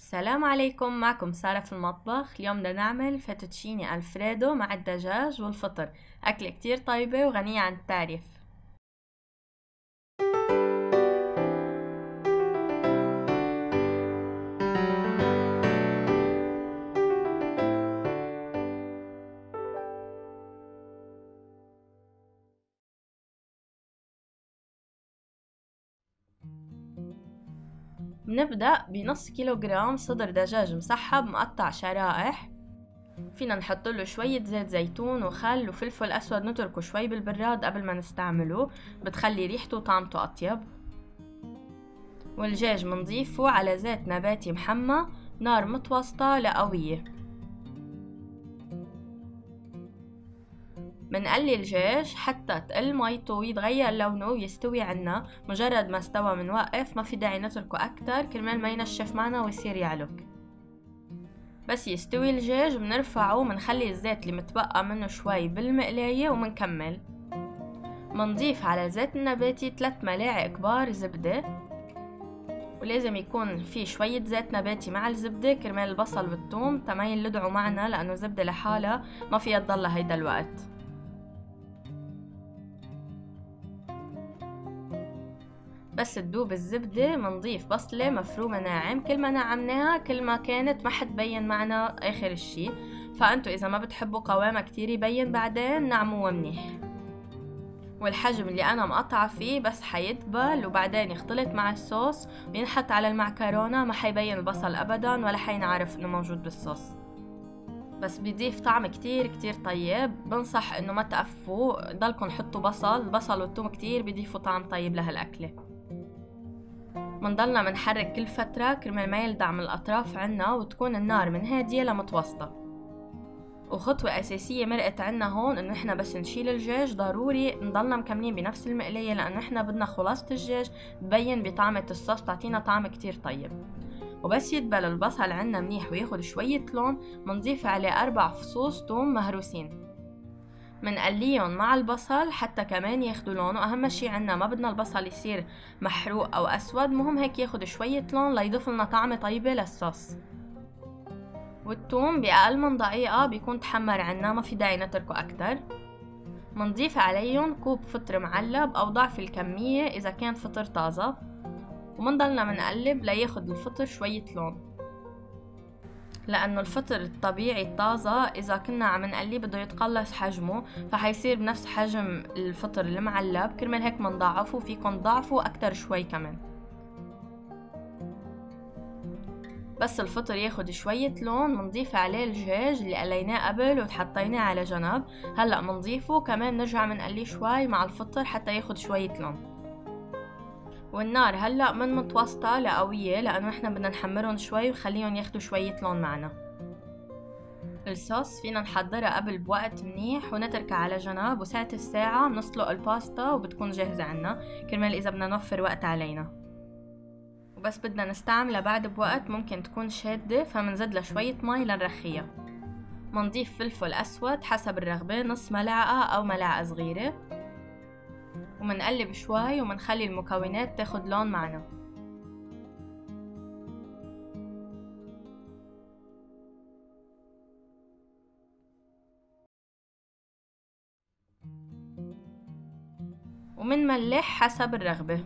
السلام عليكم، معكم سارة في المطبخ. اليوم بدنا نعمل فيتوتشيني الفريدو مع الدجاج والفطر، أكلة كتير طيبة وغنية عن التعريف. بنبدأ بنص كيلوغرام صدر دجاج مسحب مقطع شرائح. فينا نحط له شوية زيت زيتون وخل وفلفل أسود، نتركه شوي بالبراد قبل ما نستعمله، بتخلي ريحته وطعمته أطيب. والدجاج منضيفه على زيت نباتي محمى، نار متوسطة لقوية. منقلي الدجاج حتى تقل ميته ويتغير لونه ويستوي عنا. مجرد ما استوى منوقف، ما في داعي نتركه أكتر كرمال ما ينشف معنا ويصير يعلك. بس يستوي الدجاج بنرفعه، منخلي الزيت اللي متبقى منه شوي بالمقلاية ومنكمل. منضيف على الزيت النباتي 3 ملاعق كبار زبدة، ولازم يكون في شوية زيت نباتي مع الزبدة كرمال البصل والثوم تما يلدعوا معنا، لأنه زبدة لحالها ما فيها تضلها هيدا الوقت. بس تدوب الزبدة منضيف بصلة مفرومة ناعم. كل ما نعمناها كل ما كانت ما حتبين معنا آخر الشي، فأنتو إذا ما بتحبوا قوامها كتير يبين بعدين نعموها منيح. والحجم اللي أنا مقطعة فيه بس حيتبل وبعدين يختلط مع الصوص وينحط على المعكرونة، ما حيبين البصل أبدا ولا حينعرف إنه موجود بالصوص، بس بيضيف طعم كتير كتير طيب. بنصح إنه ما تقفوا، ضلكن حطوا البصل والثوم كتير بيضيفوا طعم طيب لهالأكلة. منضلنا منحرك كل فترة كرمال ما يلدع من الأطراف عنا، وتكون النار من هادية لمتوسطة. وخطوة أساسية مرقت عنا هون إنه إحنا بس نشيل الدجاج ضروري نضلنا مكملين بنفس المقلية، لأنه إحنا بدنا خلاصة الدجاج تبين بطعمة الصوص، تعطينا طعم كتير طيب. وبس يدبل البصل عنا منيح وياخد شوية لون، منضيف عليه 4 فصوص توم مهروسين، منقليهم مع البصل حتى كمان ياخدوا لون. واهم شي عنا ما بدنا البصل يصير محروق او اسود، مهم هيك ياخد شوية لون ليضيف لنا طعمة طيبة للصوص. والثوم باقل من دقيقة بيكون تحمر عنا، ما في داعي نتركه اكتر. منضيف عليهم كوب فطر معلب او ضعف الكمية اذا كان فطر طازة، ومنضلنا منقلب لياخد الفطر شوية لون، لأنه الفطر الطبيعي الطازة إذا كنا عم نقليه بده يتقلص حجمه، فحيصير بنفس حجم الفطر المعلب. كرمال هيك منضعفه، فيكن ضعفه أكتر شوي كمان. بس الفطر ياخد شوية لون منضيف عليه الدجاج اللي قليناه قبل وتحطيناه على جنب. هلأ منضيفه كمان نرجع منقليه شوي مع الفطر حتى ياخد شوية لون. والنار هلأ من متوسطة لقوية، لأنه إحنا بدنا نحمرهم شوي ونخليهم ياخدوا شوية لون معنا. الصوص فينا نحضرها قبل بوقت منيح ونتركها على جنب، وساعة الساعة بنسلق الباستا وبتكون جاهزة عنا كرمال إذا بدنا نوفر وقت علينا. وبس بدنا نستعملها بعد بوقت ممكن تكون شادة، فمنزدلها شوية مي لنرخيها. منضيف فلفل أسود حسب الرغبة، نص ملعقة أو ملعقة صغيرة، ومنقلب شوي ومنخلي المكونات تاخد لون معنا. ومنملح حسب الرغبة،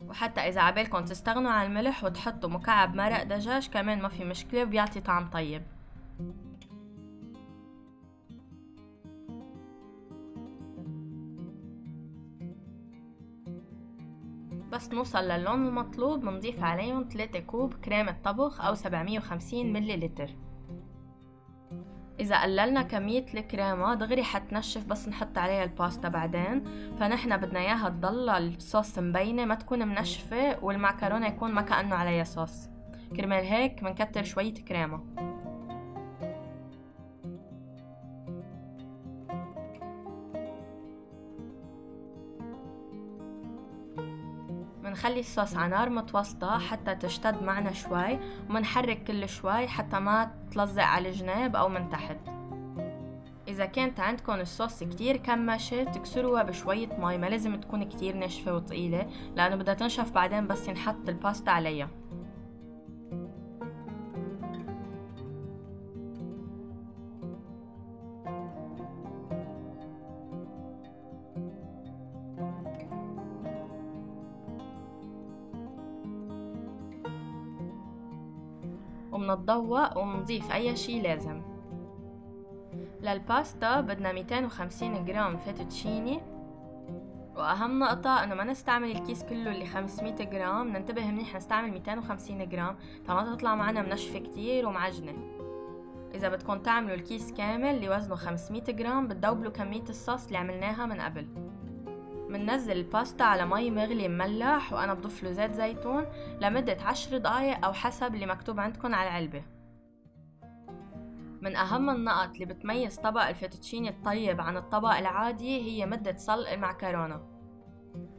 وحتى إذا عبالكم تستغنوا عن الملح وتحطوا مكعب مرق دجاج كمان ما في مشكلة، وبيعطي طعم طيب. بس نوصل للون المطلوب بنضيف عليهم 3 كوب كريمة طبخ أو 750 مليلتر. إذا قللنا كمية الكريمة دغري حتنشف بس نحط عليها الباستا بعدين، فنحنا بدنا إياها تضل الصوص مبينة ما تكون منشفة، والمعكرونة يكون ما كأنه عليها صوص. كرمال هيك منكتر شوية كريمة. منخلي الصوص على نار متوسطة حتى تشتد معنا شوي، ومنحرك كل شوي حتى ما تلزق على الجناب أو من تحت. إذا كانت عندكم الصوص كتير كمشة تكسروها بشوية مي، ما لازم تكون كتير ناشفة وطقيلة لأنه بدها تنشف بعدين بس ينحط الباستا عليها. ومنضوق ومنضيف أي شي لازم. للباستا بدنا 250 جرام فيتوتشيني، وأهم نقطة إنه ما نستعمل الكيس كله اللي 500 جرام، ننتبه منيح نستعمل 250 جرام ما تطلع معنا منشفة كتير ومعجنة. إذا بدكم تعملوا الكيس كامل اللي وزنه 500 جرام بتدوبلوا كمية الصوص اللي عملناها من قبل. مننزل الباستا على مي مغلي مملح، وأنا بضيف له زيت زيتون لمدة 10 دقايق أو حسب اللي مكتوب عندكم على العلبة. من أهم النقط اللي بتميز طبق الفيتوتشيني الطيب عن الطبق العادي هي مدة سلق المعكرونة.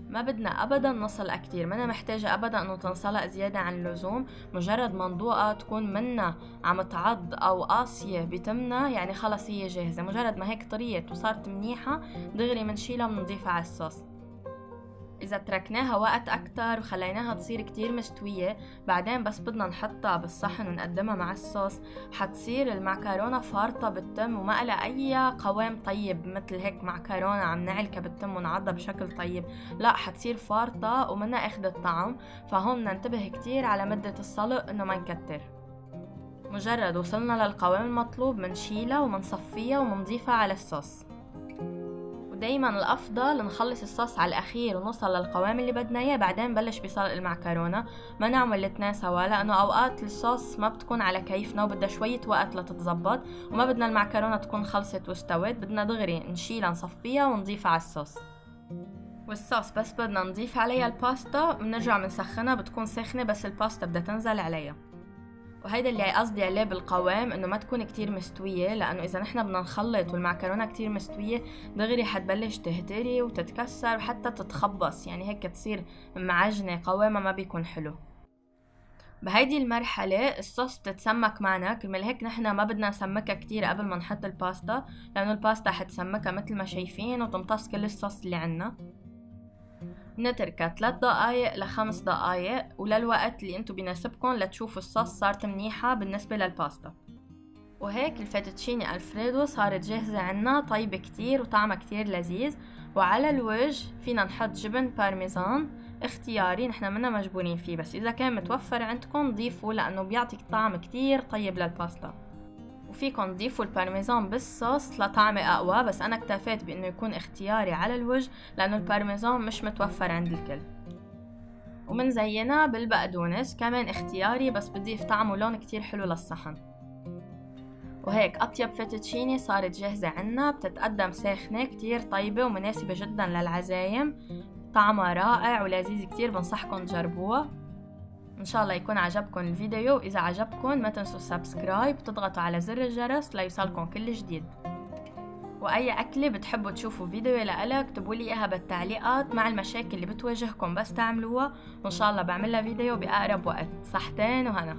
ما بدنا أبدا نسلقها كتير، منا محتاجة أبدا أنه تنسلق زيادة عن اللزوم. مجرد منضوقة تكون منا عم تعض أو قاسية بتمنا يعني خلص هي جاهزة. مجرد ما هيك طريت وصارت منيحة دغري منشيلها ومنضيفها على الصوص. إذا تركناها وقت أكتر وخليناها تصير كتير مستوية، بعدين بس بدنا نحطها بالصحن ونقدمها مع الصوص، حتصير المعكرونة فارطة بالتم وما لها أي قوام طيب مثل هيك معكرونة عم نعلكها بالتم ونعضها بشكل طيب. لا، حتصير فارطة ومنها أخذ الطعم. فهون ننتبه كتير على مدة السلق إنه ما نكتر. مجرد وصلنا للقوام المطلوب منشيلها ومنصفيها ومنضيفها على الصوص. دايما الافضل نخلص الصوص على الاخير ونوصل للقوام اللي بدنا اياه، بعدين نبلش بسلق المعكرونه. ما نعمل الاثنين سوا، لانه اوقات الصوص ما بتكون على كيفنا وبدها شويه وقت لتتزبط، وما بدنا المعكرونه تكون خلصت واستوت. بدنا دغري نشيلها نصفيها ونضيفها على الصوص. والصوص بس بدنا نضيف عليها الباستا بنرجع بنسخنها، بتكون سخنه بس الباستا بدها تنزل عليها. وهيدا اللي قصدي عليه بالقوام، انه ما تكون كتير مستوية، لانه اذا نحنا بدنا نخلط والمعكرونة كتير مستوية دغري حتبلش تهتري وتتكسر وحتى تتخبص، يعني هيك تصير معجنة، قوامها ما بيكون حلو. بهيدي المرحلة الصوص بتتسمك معنا، كرمال هيك نحنا ما بدنا نسمكها كتير قبل ما نحط الباستا، لانه الباستا حتسمكها مثل ما شايفين وتمتص كل الصوص اللي عنا. نتركها 3 دقايق ل5 دقايق، وللوقت اللي انتو بيناسبكن لتشوفوا الصوص صارت منيحة بالنسبة للباستا. وهيك الفيتوتشيني الفريدو صارت جاهزة عنا، طيبة كتير وطعمها كتير لذيذ. وعلى الوجه فينا نحط جبن بارميزان اختياري، نحنا منا مجبورين فيه، بس اذا كان متوفر عندكم ضيفوا لانه بيعطي طعم كتير طيب للباستا. وفيكن تضيفوا البارميزان بالصوص لطعم اقوى، بس انا اكتفيت بانه يكون اختياري على الوجه لانه البارميزان مش متوفر عند الكل. ومنزينها بالبقدونس كمان اختياري، بس بضيف طعم ولون كتير حلو للصحن. وهيك اطيب فيتوتشيني صارت جاهزة عنا، بتتقدم ساخنة كتير طيبة ومناسبة جدا للعزايم، طعمها رائع ولذيذ كتير، بنصحكم تجربوها. ان شاء الله يكون عجبكم الفيديو، واذا عجبكم ما تنسوا سبسكرايب وتضغطوا على زر الجرس ليوصلكم كل جديد. واي اكله بتحبوا تشوفوا فيديو لها اكتبوا لي اياها بالتعليقات مع المشاكل اللي بتواجهكم بس تعملوها، وان شاء الله بعملها فيديو باقرب وقت. صحتين وهنا.